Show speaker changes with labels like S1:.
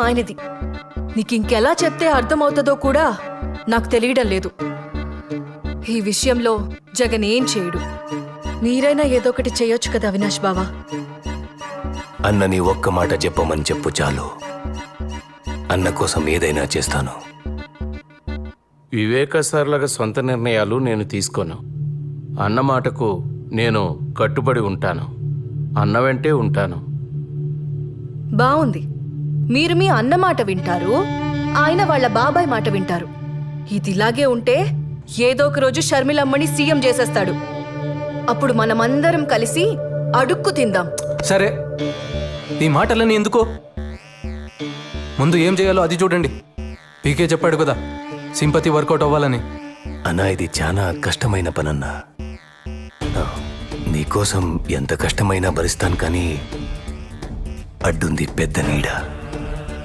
S1: ఆయనది. నీకింకెలా చెప్తే అర్థమవుతుందో కూడా నాకు తెలియడం లేదు. ఈ విషయంలో జగన్ ఏం చేయడు. మీరైనా ఏదో ఒకటి చేయొచ్చు కదా అవినాష్ బావా.
S2: అన్నని ఒక్క మాట చెప్పమని చెప్పు చాలు. అన్న కోసం ఏదైనా చేస్తాను.
S3: వివేక సార్లుగా సొంత నిర్ణయాలు నేను తీసుకోను. అన్న మాటకు నేను కట్టుబడి ఉంటాను. అన్న వెంటే ఉంటాను.
S1: బావుంది. మీరు మీ అన్న మాట వింటారు, ఆయన వాళ్ళ బాబాయ్ మాట వింటారు. ఇదిలాగే ఉంటే ఏదో ఒక రోజు షర్మిలమ్మని సీఎం చేసేస్తాడు. అప్పుడు మనమందరం కలిసి అడుక్కు తిందాం.
S4: సరే, ఈ మాటలని ఎందుకో, ముందు ఏం చేయాలో అది చూడండి. పీకే చెప్పాడు కదా సింపతి వర్కౌట్ అవ్వాలని.
S2: అన్నా, ఇది చాలా కష్టమైన పనన్నా. నీకోసం ఎంత కష్టమైనా భరిస్తాను, కానీ అడ్డుంది పెద్ద నీడ.